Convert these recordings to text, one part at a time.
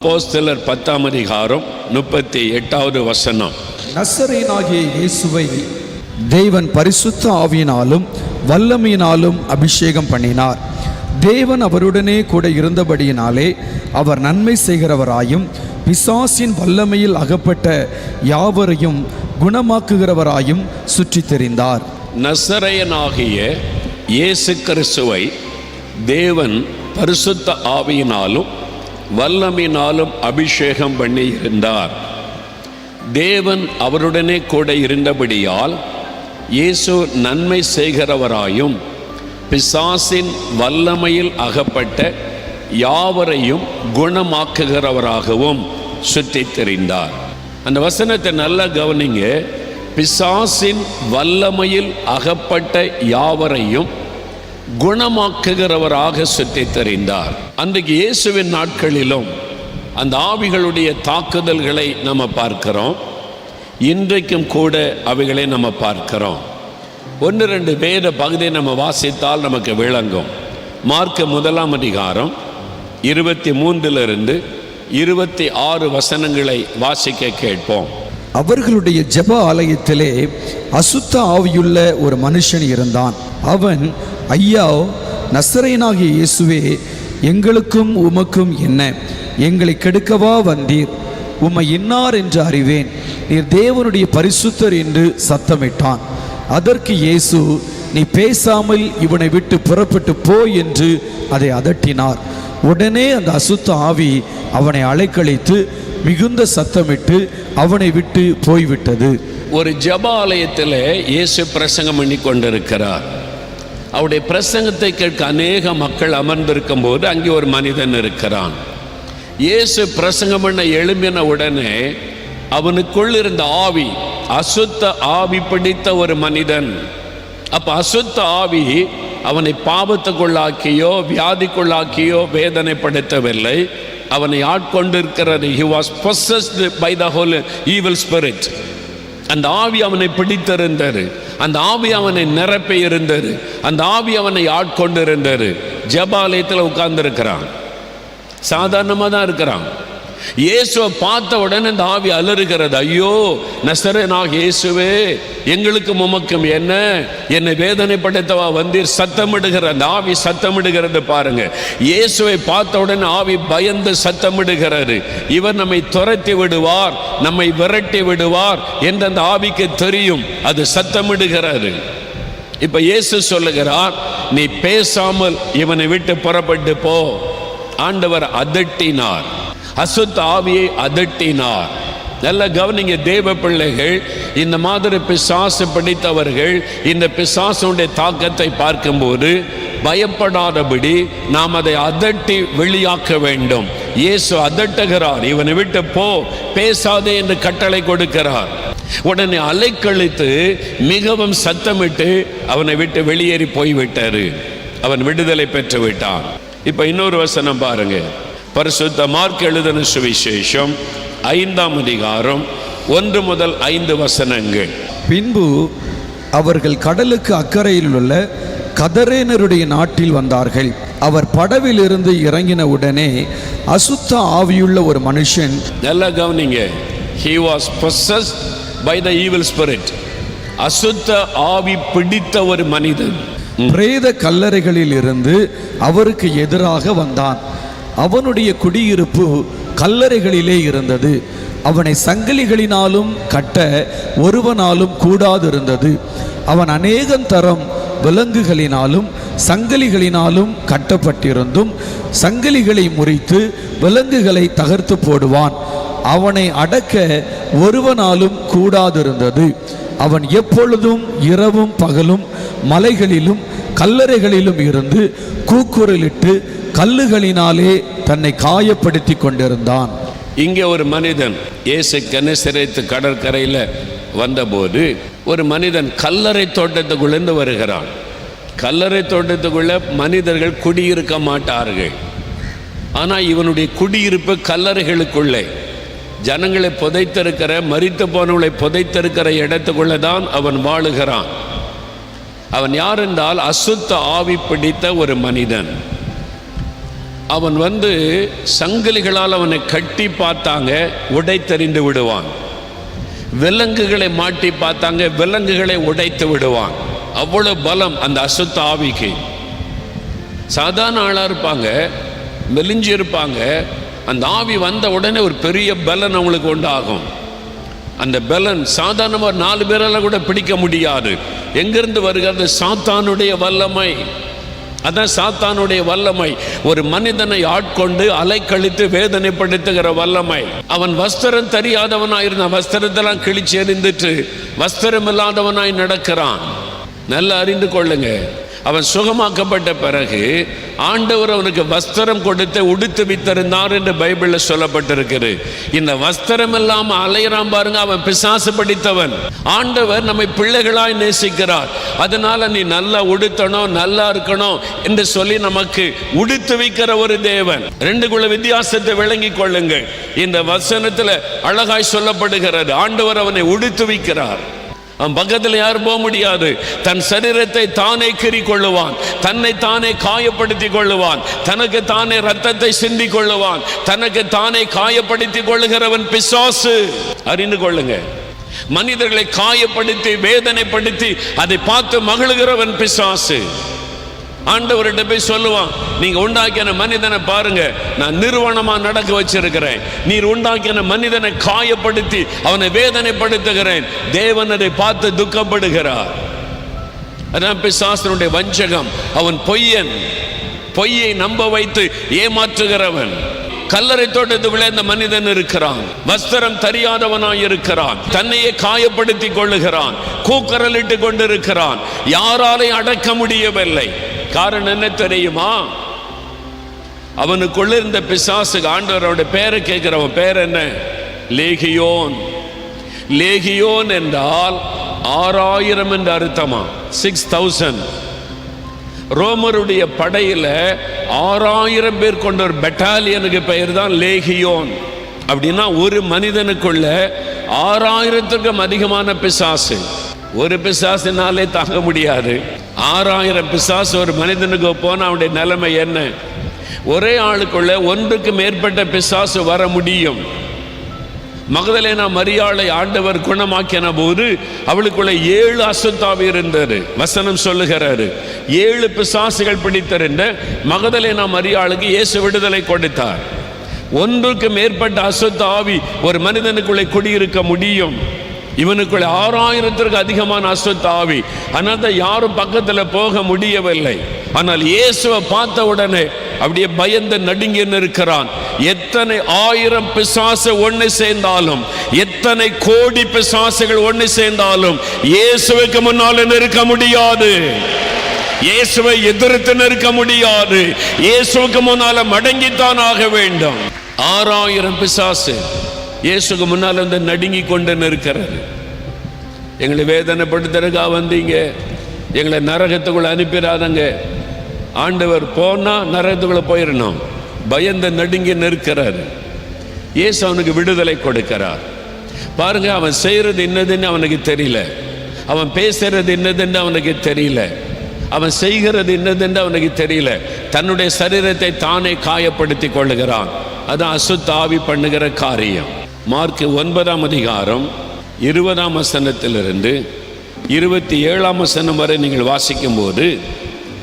அப்போஸ்தலர் 10ஆம் அதிகாரம் 38வது வசனம். நசரேயனாகிய இயேசுவை தேவன் பரிசுத்த ஆவியினாலும் வல்லமையினாலும் அபிஷேகம் பண்ணினார். தேவன் அவருடனே கூட இருந்தபடியினாலே அவர் நன்மை செய்கிறவராயும் பிசாசின் வல்லமையில் அகப்பட்ட யாவரையும் குணமாக்குகிறவராயும் சுற்றி தெரிந்தார். நசரேயனாகிய இயேசு கிறிஸ்துவை தேவன் பரிசுத்த ஆவியினாலும் வல்லமையினாலும் அபிஷேகம் பண்ணி இருந்தார். தேவன் அவருடனே கூட இருந்தபடியால் இயேசு நன்மை செய்கிறவராயும் பிசாசின் வல்லமையில் அகப்பட்ட யாவரையும் குணமாக்குகிறவராகவும் சுற்றி தெரிந்தார். அந்த வசனத்தை நல்லா கவனிங்க. பிசாசின் வல்லமையில் அகப்பட்ட யாவரையும் குணமாக்குகிறவராக சுற்றி தெரிந்தார். அன்றைக்கு இயேசுவின் நாட்களிலும் அந்த ஆவிகளுடைய தாக்குதல்களை நம்ம பார்க்கிறோம். இன்றைக்கும் கூட அவைகளை நம்ம பார்க்கிறோம். 1-2 வேத பகுதியை நம்ம வாசித்தால் நமக்கு விளங்கும். மார்க் 1ஆம் அதிகாரம் 23 26 வசனங்களை வாசிக்க கேட்போம். அவர்களுடைய ஜெப ஆலயத்திலே அசுத்த ஆவியுள்ள ஒரு மனுஷன் இருந்தான். அவன், ஐயா, நசரேயனாகிய இயேசுவே, எங்களுக்கும் உமக்கும் என்ன? எங்களை கெடுக்கவா வந்தீர்? உம்மை இன்னார் என்று அறிவேன். நீர் தேவனுடைய பரிசுத்தர் என்று சத்தமிட்டான். அதற்கு இயேசு, நீ பேசாமல் இவனை விட்டு புறப்பட்டு போ என்று அதை அதட்டினார். உடனே அந்த அசுத்த ஆவி அவனை அலைக்கழித்து மிகுந்த சத்தமிட்டு அவனை விட்டு போய்விட்டது. ஒரு ஜெப ஆலயத்தில் இயேசு பிரசங்கம் பண்ணி கொண்டிருக்கிறார். அவருடைய பிரசங்கத்தை கேட்க அநேக மக்கள் அமர்ந்திருக்கும் போது அங்கே ஒரு மனிதன் இருக்கிறான். இயேசு பிரசங்கம் பண்ண எழும்பின உடனே அவனுக்குள் இருந்த ஆவி, அசுத்த ஆவி பிடித்த ஒரு மனிதன். அப்ப அசுத்த ஆவி அவனை பாவத்துக்குள்ளாக்கியோ வியாதிக்குள்ளாக்கியோ வேதனைப்படுத்தவில்லை. அவனை ஆட்கொண்டிருக்கிறது. He was possessed by the whole evil spirit. அந்த ஆவி அவனை பிடித்திருந்தது. அந்த ஆவி அவனை நிரப்பி இருந்தது. அந்த ஆவி அவனை ஆட்கொண்டிருந்தது. ஜெபாலயத்தில் உட்கார்ந்து இருக்கிறான். சாதாரணமாக தான் இருக்கிறான். இயேசுவை பார்த்த உடனே அந்த ஆவி அலறுகிறது. ஐயோ, நசரேயனாகிய இயேசுவே, எங்களுக்கும் உமக்கும் என்ன? என்னை வேதனைப்படுத்தவா வந்தீர்? சத்தமிடுகிற அந்த ஆவி சத்தமிடுகிறது பாருங்க. இயேசுவை பார்த்த உடனே ஆவி பயந்து சத்தமிடுகிறது. இவர் நம்மை துரத்தி விடுவார், நம்மை விரட்டி விடுவார் என்று அந்த ஆவிக்கு தெரியும். அது சத்தமிடுகிறது. இப்ப இயேசு சொல்லுகிறார், நீ பேசாமல் இவனை விட்டு புறப்பட்டு போ. ஆண்டவர் அதட்டினார், அசுத்த ஆவியை அதட்டினார். நல்ல கவனிங்க தேவ பிள்ளைகள். இந்த மாதிரி பிசாசு பிடித்தவர்கள் இந்த பிசாசுடைய தாக்கத்தை பார்க்கும்போது பயப்படாதபடி நாம் அதை அதட்டி வெளியாக்க வேண்டும். இயேசு அதட்டுகிறார், இவனை விட்டு போ, பேசாதே என்று கட்டளை கொடுக்கிறார். உடனே அலைக்கழித்து மிகவும் சத்தமிட்டு அவனை விட்டு வெளியேறி போய்விட்டாரு. அவன் விடுதலை பெற்று விட்டான். இப்ப இன்னொரு வசனம் பாருங்க. பரிசுத்த மார்க் எழுதின சுவிசேஷம் 5ஆம் அதிகாரம் 1 முதல் 5 வசனங்கள். பின்பு அவர்கள் கடலுக்கு அக்கறையில் உள்ள கதரேனருடைய நாட்டில் வந்தார்கள். அவர் படவில் இருந்து இறங்கின உடனே அசுத்த ஆவியுள்ள ஒரு மனுஷன், நல்லா கவனிங்க, he was possessed by the evil spirit. அசுத்த ஆவி பிடித்த ஒரு மனிதன் பிரேத கல்லறைகளில் இருந்து அவருக்கு எதிராக வந்தான். அவனுடைய குடியிருப்பு கல்லறைகளிலே இருந்தது. அவனை சங்கிலிகளினாலும் கட்ட ஒருவனாலும் கூடாதிருந்தது. அவன் அநேகம் தரம் விலங்குகளினாலும் சங்கிலிகளினாலும் கட்டப்பட்டிருந்தும் சங்கிலிகளை முறித்து விலங்குகளை தகர்த்து போடுவான். அவனை அடக்க ஒருவனாலும் கூடாதிருந்தது. அவன் எப்பொழுதும் இரவும் பகலும் மலைகளிலும் கல்லறைகளிலும் இருந்து கூக்குரலிட்டு கல்லுகளினாலே தன்னை காயப்படுத்தி கொண்டிருந்தான். இங்கே ஒரு மனிதன் இயேசு கெனசரேத்து கடற்கரையில் வந்தபோது ஒரு மனிதன் கல்லறை தோட்டத்துக்குள்ளேருந்து வருகிறான். கல்லறை தோட்டத்துக்குள்ள மனிதர்கள் குடியிருக்க மாட்டார்கள். ஆனால் இவனுடைய குடியிருப்பு கல்லறைகளுக்குள்ளே, ஜனங்களை புதைத்திருக்கிற, மரித்து போனவர்களை புதைத்திருக்கிற இடத்துக்குள்ளே தான் அவன் வாழுகிறான். அவன் யார் என்றால் அசுத்த ஆவி பிடித்த ஒரு மனிதன். அவன் சங்கிலிகளால் அவனை கட்டி பார்த்தாங்க, உடைத்தெறிந்து விடுவான். விலங்குகளை மாட்டி பார்த்தாங்க, விலங்குகளை உடைத்து விடுவான். அவ்வளவு பலம் அந்த அசுத்த ஆவிக்கு. சாதாரண ஆளாக இருப்பாங்க, மெலிஞ்சு இருப்பாங்க. அந்த ஆவி வந்த உடனே ஒரு பெரிய பலன் அவங்களுக்கு உண்டாகும். அந்த பலன் சாதாரணமாக 4 பேரால் கூட பிடிக்க முடியாது. எங்கிருந்து வருகிறது? சாத்தானுடைய வல்லமை. அதான் சாத்தானுடைய வல்லமை. ஒரு மனிதனை ஆட்கொண்டு அலைக்கழித்து வேதனைப்படுத்துகிற வல்லமை. அவன் வஸ்திரம் தெரியாதவனாயிருந்தான், வஸ்திரத்தெல்லாம் கிழிச்சு எறிந்துட்டு வஸ்திரம் இல்லாதவனாய் நடக்கிறான். நல்லா அறிந்து கொள்ளுங்க, அவன் சுகமாக்கப்பட்ட பிறகு ஆண்டவர் அவனுக்கு வஸ்திரம் கொடுத்து உடுத்து வித்திருந்தார் என்று பைபிளில் சொல்லப்பட்டிருக்கிறது. இந்த வஸ்திரம் இல்லாமல் அலையிறான் பாருங்க, அவன் பிசாசு பிடித்தவன். ஆண்டவர் நம்மை பிள்ளைகளாய் நேசிக்கிறார். அதனால நீ நல்லா உடுத்தணும், நல்லா இருக்கணும் என்று சொல்லி நமக்கு உடுத்து வைக்கிற ஒரு தேவன். 2 வித்தியாசத்தை விளங்கி கொள்ளுங்கள். இந்த வசனத்தில் அழகாய் சொல்லப்படுகிறது, ஆண்டவர் அவனை உடுத்து வைக்கிறார். அவன் பக்கத்தில் யாரும் போக முடியாது. தன் சரீரத்தை தானே கீறி கொள்ளுவான், தன்னை தானே காயப்படுத்தி கொள்ளுவான், தனக்கு தானே ரத்தத்தை சிந்தி கொள்ளுவான், தனக்கு தானே காயப்படுத்தி கொள்ளுகிறவன் பிசாசு. அறிந்து கொள்ளுங்க, மனிதர்களை காயப்படுத்தி வேதனைப்படுத்தி அதை பார்த்து மகிழ்கிறவன் பிசாசு. ஆண்டவர்கிட்ட போய் சொல்லுவான், நீங்க உண்டாக்கின மனிதனை பாருங்க, நான் நிறுவனமா நடக்க வச்சிருக்கிறேன். நீர் உண்டாக்கின மனிதனை காயப்படுத்தி அவனை வேதனைப்படுத்துகிறேன். தேவன் அதை பார்த்து துக்கப்படுகிறார். அதான் பிசாசனுடைய வஞ்சகம். அவன் பொய்யன், பொய்யை நம்ப வைத்து ஏமாற்றுகிறவன். கல்லறை தோட்டத்து விளைந்த மனிதன் இருக்கிறான், வஸ்திரம் தெரியாதவனாய் இருக்கிறான், தன்னையே காயப்படுத்தி கொள்ளுகிறான், கூக்கரலிட்டு கொண்டிருக்கிறான். யாராலையும் அடக்க முடியவில்லை. காரணம் என்ன தெரியுமா? அவனுக்குள்ள இருந்த பிசாசுக்கு ஆண்டவரோட பேரை கேட்கிறவன் பேர் என்ன? லேகியோன். லேகியோன் என்றால் 6000 என்று அர்த்தமா, 6000. ரோமருடைய படையில 6000 பேர் கொண்ட ஒரு பெட்டாலியனுக்கு பெயர் தான் லேகியோன். அப்படின்னா ஒரு மனிதனுக்குள்ள 6000க்கும் அதிகமான பிசாசு. ஒரு பிசாசினாலே தாங்க முடியாது. 6000 பிசாசு ஒரு மனிதனுக்கு போன அவனுடைய நிலைமை என்ன? ஒரே ஆளுக்குள்ள 1க்கு மேற்பட்ட பிசாசு வர முடியும். மகதலேனா மரியாளை ஆண்டவர் குணமாக்கின போது அவளுக்குள்ள 7 அசுத்தாவி இருந்தது. வசனம் சொல்லுகிறாரு, 7 பிசாசுகள் பிடித்திருந்த மகதலேனா மரியாளுக்கு இயேசு விடுதலை கொடுத்தார். 1க்கு மேற்பட்ட அசுத்த ஆவி ஒரு மனிதனுக்குள்ளே குடியிருக்க முடியும். இவனுக்குள்ள 6000த்திற்கு அதிகமான அசுத்த ஆவி. அதனால யாரும் பக்கத்தில் போக முடியவில்லை. ஆனால் இயேசுவை பார்த்த உடனே அப்படியே பயந்து நடுங்கி இருக்கிறான். எத்தனை 1000 பிசாசு ஒன்று சேர்ந்தாலும், எத்தனை கோடி பிசாசுகள் ஒன்று சேர்ந்தாலும் இயேசுவுக்கு முன்னால் நிற்க முடியாது. இயேசுவை எதிர்த்து நிற்க முடியாது. இயேசுவுக்கு முன்னால மடங்கித்தான் ஆக வேண்டும். 6000 பிசாசு இயேசுக்கு முன்னால் வந்து நடுங்கி கொண்டு நிற்கிறது. எங்களை வேதனைப்படுத்துறதுக்கா வந்தீங்க, எங்களை நரகத்துக்குள்ள அனுப்பிடாதங்க. ஆண்டவர் போனா நரகத்துக்குள்ள போயிடணும். பயந்து நடுங்கி நிற்கிறார். இயேசு அவனுக்கு விடுதலை கொடுக்கிறார். பாருங்க, அவன் செய்யறது என்னதுன்னு அவனுக்கு தெரியல, அவன் பேசுறது என்னதுன்னு அவனுக்கு தெரியல, அவன் செய்கிறது என்னதுன்னு அவனுக்கு தெரியல. தன்னுடைய சரீரத்தை தானே காயப்படுத்தி கொள்ளுகிறான். அதான் அசுத்த ஆவி பண்ணுகிற காரியம். மார்க் 9ஆம் அதிகாரம் 20ஆம் வசனத்திலிருந்து 27ஆம் வசனம் வரை நீங்கள் வாசிக்கும் போது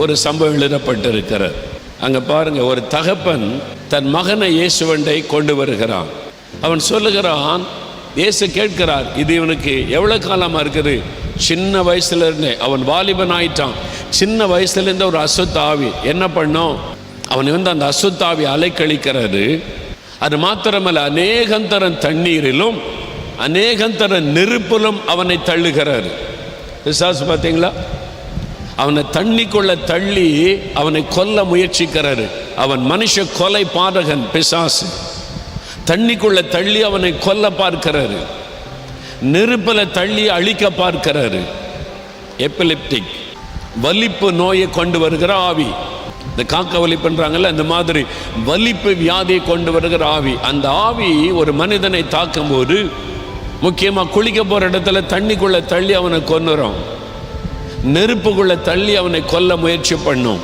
ஒரு சம்பவம் எழுதப்பட்டிருக்கிறது. அங்க பாருங்க, ஒரு தகப்பன் தன் மகனை இயேசுவண்டை கொண்டு வருகிறான். அவன் சொல்லுகிறான், இயேசு கேட்கிறார், இது இவனுக்கு எவ்வளவு காலமா இருக்குது? சின்ன வயசுல இருந்தே, அவன் வாலிபன் ஆயிட்டான். சின்ன வயசுல இருந்த ஒரு அசுத்த ஆவி என்ன பண்ணும்? அவனை அந்த அசுத்த ஆவி அலைக்கழிக்கிறது. அது மாத்திரமல்ல, அநேகந்தரம் தண்ணீரிலும் அநேகந்தரம் நெருப்பிலும் அவனை தள்ளுகிறார். பிசாசு பார்த்தீங்களா? அவனை தண்ணிக்குள்ள தள்ளி அவனை கொல்ல முயற்சிக்கிறாரு. அவன் மனுஷ கொலை பாதகன் பிசாசு. தண்ணிக்குள்ள தள்ளி அவனை கொல்ல பார்க்கிறாரு, நெருப்பில் தள்ளி அழிக்க பார்க்கிறாரு. எபிலிப்டிக் வலிப்பு நோயை கொண்டு வருகிற ஆவி. இந்த காக்க வலிப்புன்றாங்கல்ல, அந்த மாதிரி வலிப்பு வியாதியை கொண்டு வருகிற ஆவி. அந்த ஆவி ஒரு மனிதனை தாக்கும் போது, முக்கியமாக குளிக்க போகிற இடத்துல தண்ணிக்குள்ளே தள்ளி அவனை கொன்னுறோம், நெருப்புக்குள்ளே தள்ளி அவனை கொல்ல முயற்சி பண்ணும்.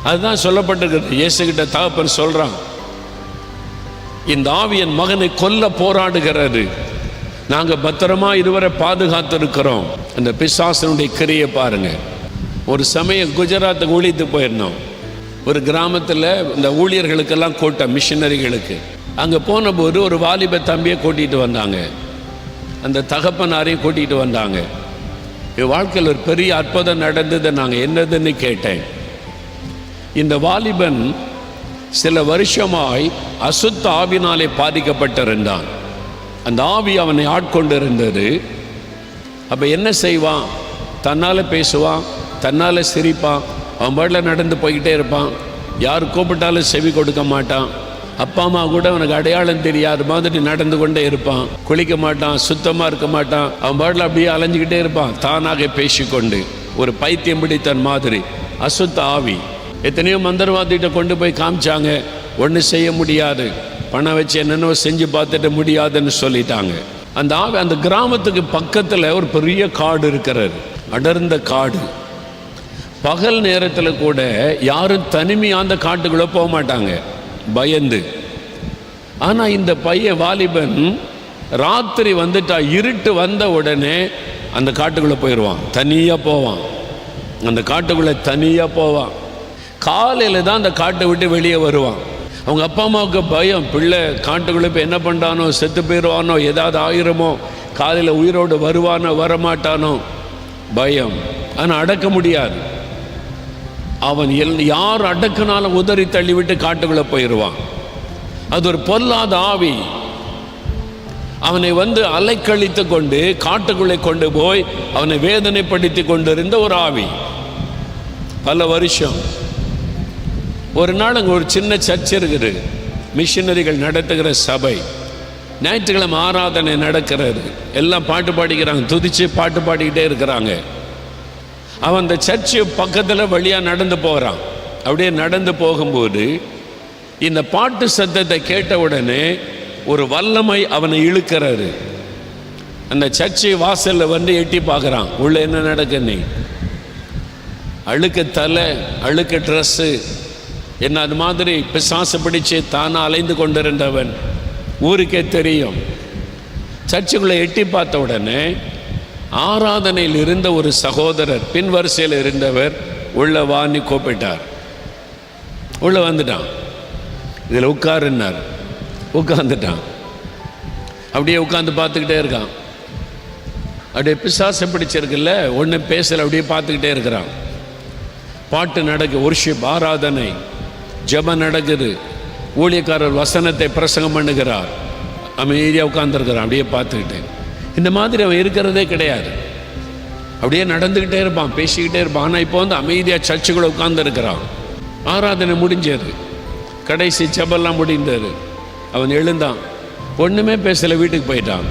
அதுதான் சொல்லப்பட்டிருக்கிறது. இயேசுகிட்ட தகப்பன் சொல்றான், இந்த ஆவி என் மகனை கொல்ல போராடுகிறது, நாங்கள் பத்திரமா இதுவரை பாதுகாத்திருக்கிறோம். அந்த பிசாசனுடைய கிரியை பாருங்க. ஒரு சமயம் குஜராத்துக்கு ஊழியத்து போயிருந்தோம். ஒரு கிராமத்தில் இந்த ஊழியர்களுக்கெல்லாம் கூட்டம், மிஷினரிகளுக்கு. அங்கே போனபோது ஒரு வாலிப தம்பியை கூட்டிகிட்டு வந்தாங்க, அந்த தகப்பனாரையும் கூட்டிகிட்டு வந்தாங்க. என் வாழ்க்கையில் ஒரு பெரிய அற்புதம் நடந்தது. நாங்கள் என்னதுன்னு கேட்டேன். இந்த வாலிபன் சில வருஷமாய் அசுத்த ஆவினாலே பாதிக்கப்பட்டிருந்தான். அந்த ஆவி அவனை ஆட்கொண்டு இருந்தது. அப்போ என்ன செய்வான்? தன்னால் பேசுவான், தன்னால் சிரிப்பான், அவன் பாட்டில் நடந்து போய்கிட்டே இருப்பான். யார் கூப்பிட்டாலும் செவி கொடுக்க மாட்டான். அப்பா அம்மா கூட அவனுக்கு அடையாளம் தெரியாத மாதிரி நடந்து கொண்டே இருப்பான். குளிக்க மாட்டான், சுத்தமாக இருக்க மாட்டான். அவன் பாட்டில் அப்படியே அலைஞ்சிக்கிட்டே இருப்பான், தானாக பேசிக்கொண்டு. ஒரு பைத்தியம் பிடித்தன் மாதிரி அசுத்த ஆவி. எத்தனையோ மந்திரவாதிகிட்ட கொண்டு போய் காமிச்சாங்க, ஒன்றும் செய்ய முடியாது, பணம் வச்சு என்னென்னோ செஞ்சு பார்த்துட்டு முடியாதுன்னு சொல்லிட்டாங்க. அந்த ஆவி அந்த கிராமத்துக்கு பக்கத்தில் ஒரு பெரிய காடு இருக்கிறது, அடர்ந்த காடு. பகல் நேரத்தில் கூட யாரும் தனிமையாக அந்த காட்டுக்குள்ளே போக மாட்டாங்க, பயந்து. ஆனால் இந்த பையன் வாலிபன் ராத்திரி வந்துட்டா, இருட்டு வந்த உடனே அந்த காட்டுக்குள்ளே போயிடுவான், தனியாக போவான். அந்த காட்டுக்குள்ளே தனியாக போவான். காலையில் தான் அந்த காட்டை விட்டு வெளியே வருவான். அவங்க அப்பா அம்மாவுக்கு பயம், பிள்ளை காட்டுக்குள்ளே இப்போ என்ன பண்ணுறானோ, செத்து போயிடுவானோ, ஏதாவது ஆயிரமோ, காலையில் உயிரோடு வருவானோ வரமாட்டானோ, பயம். ஆனால் அடக்க முடியாது. அவன் யார் அடக்குனாலும் உதறி தள்ளிவிட்டு காட்டுக்குள்ளே போயிடுவான். அது ஒரு பொல்லாத ஆவி. அவனை அலைக்கழித்து கொண்டு காட்டுக்குள்ளே கொண்டு போய் அவனை வேதனைப்படுத்தி கொண்டிருந்த ஒரு ஆவி. பல வருஷம். ஒரு நாள் அங்கே ஒரு சின்ன சர்ச் இருக்குது, மிஷினரிகள் நடத்துகிற சபை. ஞாயிற்றுக்கிழமை ஆராதனை நடக்கிறது. எல்லாம் பாட்டு பாடிக்கிறாங்க, துதிச்சு பாட்டு பாடிக்கிட்டே இருக்கிறாங்க. அவன் அந்த சர்ச்சு பக்கத்தில் வழியாக நடந்து போகிறான். அப்படியே நடந்து போகும்போது இந்த பாட்டு சத்தத்தை கேட்ட உடனே ஒரு வல்லமை அவனை இழுக்கிறாரு. அந்த சர்ச்சை வாசலில் எட்டி பார்க்குறான், உள்ள என்ன நடக்குன்னு. அழுக்கு தலை, அழுக்கு ட்ரெஸ்ஸு, என்ன அது மாதிரி பிசாசு பிடிச்சு தானாக அலைந்து கொண்டிருந்தவன். ஊருக்கே தெரியும். சர்ச்சுக்குள்ளே எட்டி பார்த்த உடனே ஆராதனையில் இருந்த ஒரு சகோதரர், பின் வரிசையில் இருந்தவர், உள்ள வான்னு கூப்பிட்டார். உள்ள வந்துட்டான். இதில் உட்காருன்னார். உட்காந்துட்டான். அப்படியே உட்காந்து பார்த்துக்கிட்டே இருக்கான். அப்படியே பிசாசு பிடிச்சிருக்குல்ல, ஒன்றும் பேசலை, அப்படியே பார்த்துக்கிட்டே இருக்கிறான். பாட்டு நடக்கு, ஒர்ஷிப், ஆராதனை, ஜெபம் நடக்குது. ஊழியக்காரர் வசனத்தை பிரசங்கம் பண்ணுகிறார். அமைதியாக உட்கார்ந்துருக்கிறான், அப்படியே பார்த்துக்கிட்டு. இந்த மாதிரி அவன் இருக்கிறதே கிடையாது. அப்படியே நடந்துக்கிட்டே இருப்பான், பேசிக்கிட்டே இருப்பான். ஆனால் இப்போ அமைதியாக சர்ச்சுக்குள்ளே உட்கார்ந்துருக்கிறான். ஆராதனை முடிஞ்சது, கடைசி ஜெபம்லாம் முடிந்தது. அவன் எழுந்தான், ஒன்றுமே பேசலை, வீட்டுக்கு போயிட்டான்.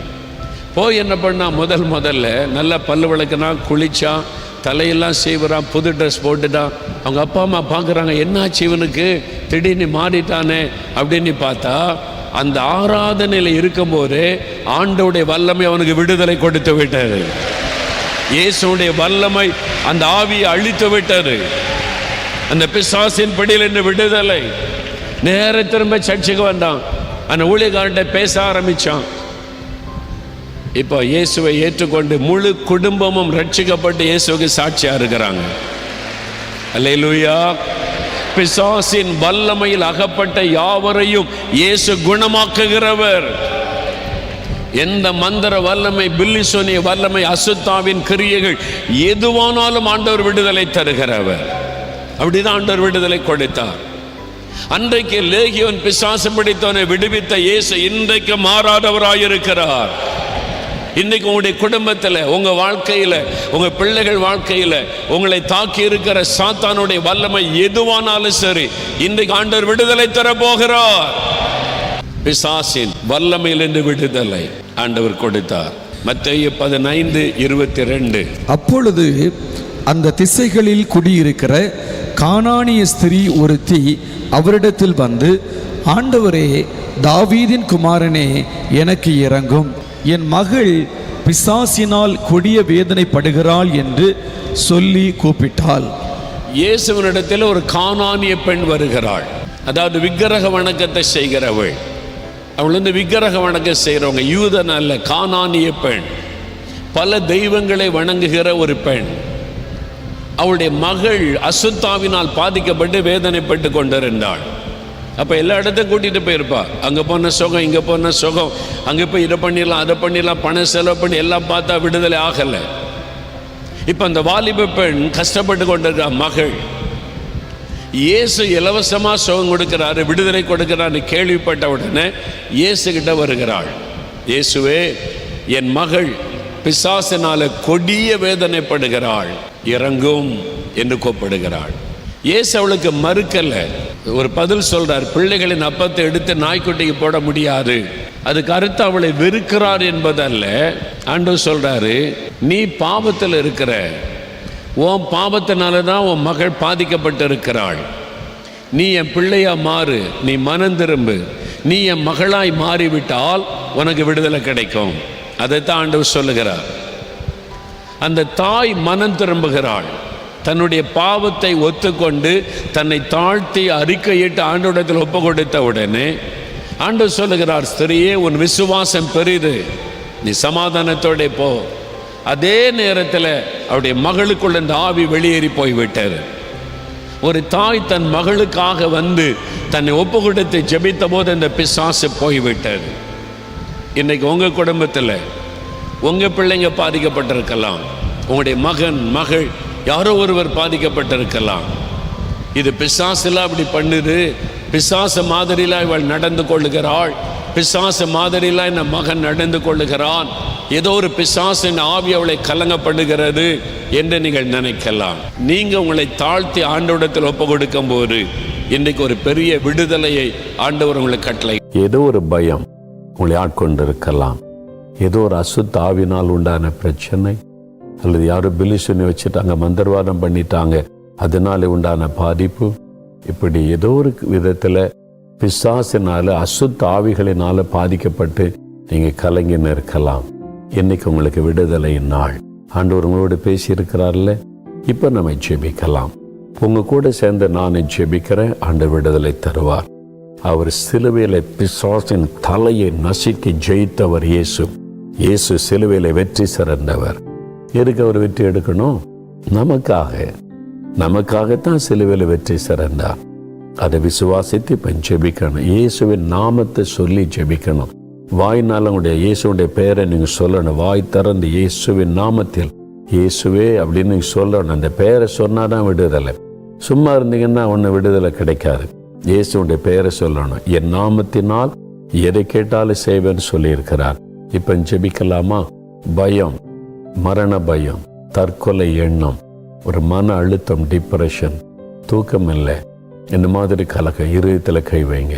போய் என்ன பண்ணான்? முதல்ல நல்லா பல்லு விளக்குனான், குளிச்சான், தலையெல்லாம் செய்வறான், புது ட்ரெஸ் போட்டுட்டான். அவங்க அப்பா அம்மா பார்க்குறாங்க, என்னாச்சு இவனுக்கு, திடீர்னு மாறிட்டானே அப்படின்னு பார்த்தா, அந்த ஆராதனையில் இருக்கும்போது ஆண்டவருடைய வல்லமை அவனுக்கு விடுதலை கொடுத்து விட்டாரு. இயேசுடைய வல்லமை அந்த ஆவியை அழித்து விட்டாரு. அந்த பிசாசின் பிடியிலிருந்து விடுதலை. நேர திரும்ப சர்ச்சுக்கு வந்தான். அந்த ஊழியக்காரன்ட்ட பேச ஆரம்பித்தான். இப்போ இயேசுவை ஏற்றுக்கொண்டு முழு குடும்பமும் ரட்சிக்கப்பட்டு இயேசுவுக்கு சாட்சியாக இருக்கிறாங்க. அல்லேலூயா. பிசாசின் வல்லமையில் அகப்பட்ட யாவரையும் இயேசு குணமாக்குகிறவர். எந்த மந்திர வல்லமை, பில்லி சோனிய வல்லமை, அசுத்தாவின் கிரியைகள் எதுவானாலும் ஆண்டவர் விடுதலை தருகிறவர். அப்படிதான் ஆண்டவர் விடுதலை கொடுத்தார். அன்றைக்கு லேகியோன் பிசாசு பிடித்தவனை விடுவித்த இயேசு இன்றைக்கு மாறாதவராயிருக்கிறார். இன்னைக்கு உங்களுடைய குடும்பத்தில், உங்க வாழ்க்கையில், உங்க பிள்ளைகள் வாழ்க்கையில் உங்களை தாக்கி இருக்கிற சாத்தானுடைய வல்லமை எதுவானாலும் சரி, இன்றைக்கு ஆண்டவர் விடுதலை தர போகிறார். பிசாசின் வல்லமையிலிருந்து விடுதலை ஆண்டவர் கொடுத்தார். மத்தேயு 15:22. அப்பொழுது அந்த திசைகளில் குடியிருக்கிற கானானிய ஸ்திரீ ஒருத்தி அவரிடத்தில் வந்து, ஆண்டவரே, தாவீதின் குமாரனே, எனக்கு இரங்கும், என் மகள் பிசாசினால் கொடிய வேதனைப்படுகிறாள் என்று சொல்லி கூப்பிட்டாள். இயேசுவினிடத்தில் ஒரு கானானிய பெண் வருகிறாள். அதாவது விக்கிரக வணக்கத்தை செய்கிறவள். அவள் வந்து விக்கிரக வணக்கம் செய்கிறவங்க, யூதன் அல்ல, கானானிய பெண், பல தெய்வங்களை வணங்குகிற ஒரு பெண். அவளுடைய மகள் அசுத்தாவினால் பாதிக்கப்பட்டு வேதனைப்பட்டு கொண்டிருந்தாள். அப்போ எல்லா இடத்தையும் கூட்டிகிட்டு போயிருப்பா. அங்கே போன சுகம், இங்கே போன சுகம், அங்கே போய் இதை பண்ணிடலாம் அதை பண்ணிடலாம், பணம் செலவு பண்ணி எல்லாம் பார்த்தா விடுதலை ஆகலை. இப்போ அந்த வாலிப பெண் கஷ்டப்பட்டு கொண்டிருக்கா. மகள் இயேசு இலவசமாக சுகம் கொடுக்கிறாரு, விடுதலை கொடுக்கிறான்னு கேள்விப்பட்ட உடனே இயேசு கிட்ட வருகிறாள். இயேசுவே, என் மகள் பிசாசினால கொடிய வேதனைப்படுகிறாள், இறங்கும் என்று கூப்பிடுகிறாள். இயேசு அவளுக்கு மறுக்கல, ஒரு பதில் சொல்றார். பிள்ளைகளின் அப்பத்தை எடுத்து நாய்க்குட்டிக்கு போட முடியாது. அதுக்கு அர்த்த அவளை வெறுக்கிறார் என்பதல்ல. ஆண்டவர் சொல்றாரு, நீ பாவத்தில் இருக்கிற, உன் பாவத்தினால தான் உன் மகள் பாதிக்கப்பட்டு இருக்கிறாள். நீ என் பிள்ளையா மாறு, நீ மனம் திரும்பு, நீ என் மகளாய் மாறிவிட்டால் உனக்கு விடுதலை கிடைக்கும். அதைத்தான் ஆண்டவர் சொல்லுகிறார். அந்த தாய் மனம் திரும்புகிறாள். தன்னுடைய பாவத்தை ஒத்துக்கொண்டு தன்னை தாழ்த்தி அறிக்கையிட்டு ஆண்டவரிடத்தில் ஒப்பு கொடுத்த உடனே ஆண்டவர் சொல்லுகிறார், ஸ்திரியே, உன் விசுவாசம் பெரிது, நீ சமாதானத்தோட போ. அதே நேரத்தில் அவருடைய மகளுக்குள்ள இந்த ஆவி வெளியேறி போய்விட்டது. ஒரு தாய் தன் மகளுக்காக வந்து தன்னை ஒப்பு கொடுத்து ஜெபித்த போது அந்த பிசாசு போய்விட்டது. இன்னைக்கு உங்கள் குடும்பத்தில் உங்கள் பிள்ளைங்க பாதிக்கப்பட்டிருக்கலாம், உங்களுடைய மகன் மகள் யாரோ ஒருவர் பாதிக்கப்பட்டிருக்கலாம். இது பிசாசுலாம் அப்படி பண்ணுது, பிசாசு மாதிரிலாம் இவள் நடந்து கொள்ளுகிறாள், பிசாசு மாதிரிலாம் இந்த மகன் நடந்து கொள்ளுகிறான், ஏதோ ஒரு பிசாசின் ஆவி அவளை கலங்கப்படுகிறது என்று நீங்கள் நினைக்கலாம். நீங்கள் உங்களை தாழ்த்தி ஆண்டவரிடத்தில் ஒப்பு கொடுக்கும் போது இன்றைக்கு ஒரு பெரிய விடுதலையை ஆண்டவர் உங்களுக்கு கட்டளை. ஏதோ ஒரு பயம் உங்களை ஆட்கொண்டிருக்கலாம், ஏதோ ஒரு அசுத்த ஆவினால் உண்டான பிரச்சனை, அல்லது யாரோ பிலிசுனி வச்சுட்டாங்க, மந்திரவாதம் பண்ணிட்டாங்க, அதனால உண்டான பாதிப்பு, இப்படி ஏதோ ஒரு விதத்தில் பிசாசினால அசுத்த ஆவிகளினால பாதிக்கப்பட்டு நீங்கள் கலங்கின்னு இருக்கலாம். இன்னைக்கு உங்களுக்கு விடுதலை நாள். ஆண்டவர் உங்களோடு பேசியிருக்கிறார்ல. இப்போ நம்ம ஜெபிக்கலாம். உங்கள் கூட சேர்ந்து நான் ஜெபிக்கிறேன். ஆண்டவர் விடுதலை தருவார். அவர் சிலுவையில் பிசாசின் தலையை நசுக்கி ஜெயித்தவர் இயேசு. இயேசு சிலுவையில் வெற்றி சிறந்தவர். எதுக்கு அவர் வெற்றி எடுக்கணும்? நமக்காகத்தான் சிலுவையில் வெற்றி சிறந்தார். அதை விசுவாசித்து இப்போ ஜெபிக்கணும். இயேசுவின் நாமத்தை சொல்லி ஜெபிக்கணும். வாய்னால உங்களுடைய இயேசுடைய பெயரை நீங்கள் சொல்லணும். வாய் திறந்து இயேசுவின் நாமத்தில் இயேசுவே அப்படின்னு நீங்கள் சொல்லணும். அந்த பெயரை சொன்னாதான் விடுதலை. சும்மா இருந்தீங்கன்னா ஒன்று விடுதலை கிடைக்காது. இயேசுடைய பெயரை சொல்லணும். என் நாமத்தினால் எதை கேட்டாலும் செய்வேன்னு சொல்லியிருக்கிறார். இப்போ ஜெபிக்கலாமா? பயம், மரண பயம், தற்கொலை எண்ணம், ஒரு மன அழுத்தம், டிப்ரெஷன், தூக்கம் இல்லை, இந்த மாதிரி கலக்கம், இருதயத்தில் கை வைங்க.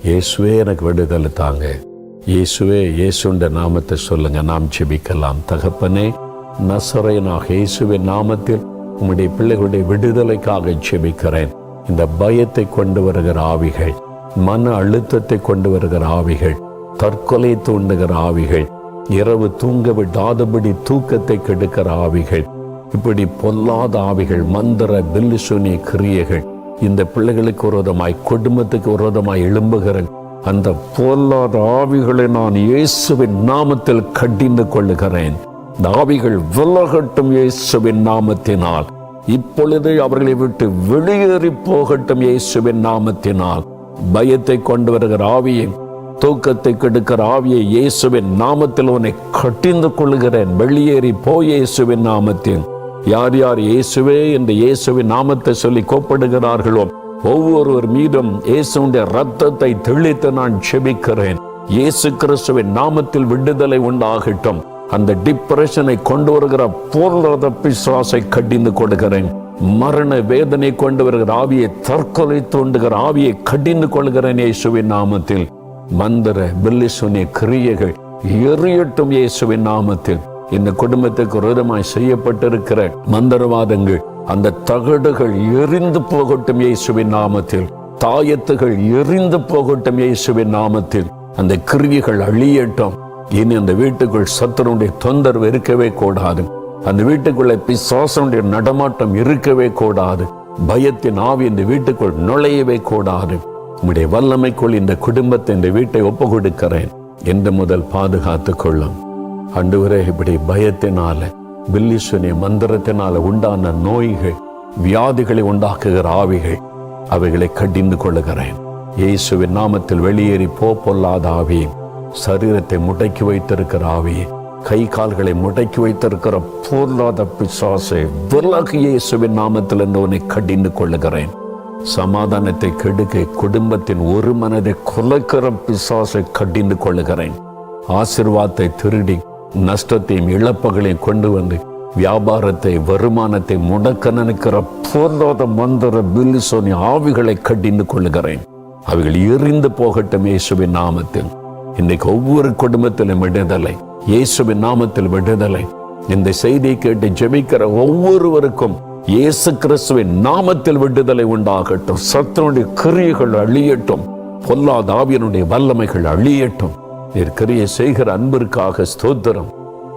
இயேசுவே எனக்கு விடுதலை தாங்க. இயேசுவே, இயேசுண்ட நாமத்தை சொல்லுங்க. நாம் ஜெபிக்கலாம். தகப்பனே, நசரேயனாக இயேசுவின் நாமத்தில் உம்முடைய பிள்ளைகளுடைய விடுதலைக்காக ஜெபிக்கிறேன். இந்த பயத்தை கொண்டு வருகிற ஆவிகள், மன அழுத்தத்தை கொண்டு வருகிற ஆவிகள், தற்கொலை தூண்டுகிற ஆவிகள், இரவு தூங்க விடாதபடி தூக்கத்தை கெடுக்கிற ஆவிகள், இப்படி பொல்லாத ஆவிகள், மந்திர பில்லிசுனி கிரியைகள், இந்த பிள்ளைகளுக்கு விரோதமாய், குடும்பத்துக்கு விரோதமாய் எழும்புகிற அந்த பொல்லாத ஆவிகளை நான் இயேசுவின் நாமத்தில் கடிந்து கொள்ளுகிறேன். இந்த ஆவிகள் விலகட்டும் இயேசுவின் நாமத்தினால். இப்பொழுது அவர்களை விட்டு வெளியேறி போகட்டும் இயேசுவின் நாமத்தினால். பயத்தை கொண்டு வருகிற ஆவியை, தூக்கத்தை கெடுக்கிற ஆவியை இயேசுவின் நாமத்தில் உன்னை கடிந்து கொள்ளுகிறேன். வெளியேறி போய் இயேசுவின் நாமத்தில். யார் யார் இயேசுவே என்று இயேசுவின் நாமத்தை சொல்லி கோப்படுகிறார்களோ ஒவ்வொருவர் மீதும் இயேசுடைய ரத்தத்தை தெளித்து நான் ஜெபிக்கிறேன். இயேசு கிறிஸ்துவின் நாமத்தில் விடுதலை உண்டாகட்டும். அந்த டிப்ரெஷனை கொண்டு வருகிற பொருளாதார பிசாசை கடிந்து கொடுக்கிறேன். மரண வேதனை கொண்டு வருகிற ஆவியை, தற்கொலை தூண்டுகிற ஆவியை கடிந்து கொள்கிறேன் இயேசுவின் நாமத்தில். மந்திர பில்லிசுனி கிரியைகள் எரியட்டும் இயேசுவின் நாமத்தில். இந்த குடும்பத்துக்கு விரோதமாய் செய்யப்பட்டிருக்கிற மந்திரவாதங்கள், அந்த தகடுகள் எரிந்து போகட்டும் இயேசுவின் நாமத்தில். தாயத்துகள் எரிந்து போகட்டும் இயேசுவின் நாமத்தில். அந்த கிரியைகள் அழியட்டும். இனி அந்த வீட்டுக்குள் சத்துருடைய தொந்தரவு இருக்கவே கூடாது. அந்த வீட்டுக்குள்ளே பிசாசனுடைய நடமாட்டம் இருக்கவே கூடாது. பயத்தின் ஆவி இந்த வீட்டுக்குள் நுழையவே கூடாது. உம்முடைய வல்லமைக்குள் இந்த குடும்பத்தை, இந்த வீட்டை ஒப்பு கொடுக்கிறேன் என்று முதல் பாதுகாத்து கொள்ளும். ஆண்டவரே, இப்படி பயத்தினால, பில்லிசுனிய மந்திரத்தினால உண்டான நோய்கள், வியாதிகளை உண்டாக்குகிற ஆவிகள், அவைகளை கடிந்து கொள்ளுகிறேன். இயேசுவின் நாமத்தில் வெளியேறி பொல்லாத ஆவியே, சரீரத்தை முடக்கி வைத்திருக்கிற ஆவியே, கை கால்களை முடக்கி வைத்திருக்கிற பொல்லாத பிசாசே, விலகு இயேசுவின் நாமத்தில் உன்னை கடிந்து கொள்ளுகிறேன். சமாதானத்தை கெடுக்க, குடும்பத்தின் ஒரு மனதை குலைக்கிற பிசாசை கடிந்து கொள்ளுகிறேன். ஆசீர்வாதத்தை திருடி நஷ்டத்தையும் இழப்புகளையும் கொண்டு வந்து வியாபாரத்தை, வருமானத்தை முடக்க நினைக்கிற பொல்லாத மந்திர பில்லிசோனி ஆவிகளை கடிந்து கொள்ளுகிறேன். அவைகள் எரிந்து போகட்டும் இயேசுவின் நாமத்தில். இன்னைக்கு ஒவ்வொரு குடும்பத்திலும் விடுதலை, இயேசுவின் நாமத்தில் விடுதலை. இந்த செய்தியை கேட்டு ஜெபிக்கிற ஒவ்வொருவருக்கும் இயேசு கிறிஸ்துவின் நாமத்தில் விடுதலை உண்டாகட்டும். சத்துருடைய கிரியைகள் அழியட்டும், பொல்லாத ஆவியனுடைய வல்லமைகள் அழியட்டும். நீர் கிரியை செய்கிற அன்பிற்காக ஸ்தோத்திரம்.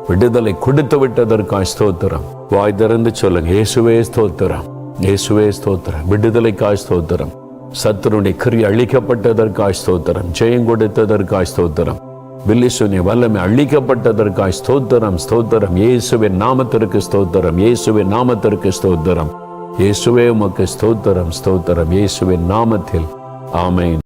விடுதலை கொடுத்து விட்டதற்காக ஸ்தோத்திரம். வாய் திறந்து சொல்லுங்க, இயேசுவே ஸ்தோத்திரம், இயேசுவே ஸ்தோத்திரம். விடுதலைக்காய் ஸ்தோத்திரம். சத்துருடைய கிரியை அழிக்கப்பட்டதற்காய் ஸ்தோத்திரம். ஜெயம் கொடுத்ததற்காய் ஸ்தோத்திரம். பில்லிசுனிய வல்லமை அழிக்கப்பட்டதற்காய் ஸ்தோத்திரம், ஸ்தோத்திரம். இயேசுவின் நாமத்திற்கு ஸ்தோத்திரம், இயேசுவின் நாமத்திற்கு ஸ்தோத்திரம். இயேசுவே உமக்கு ஸ்தோத்திரம், ஸ்தோத்திரம். இயேசுவின் நாமத்தில் ஆமென்.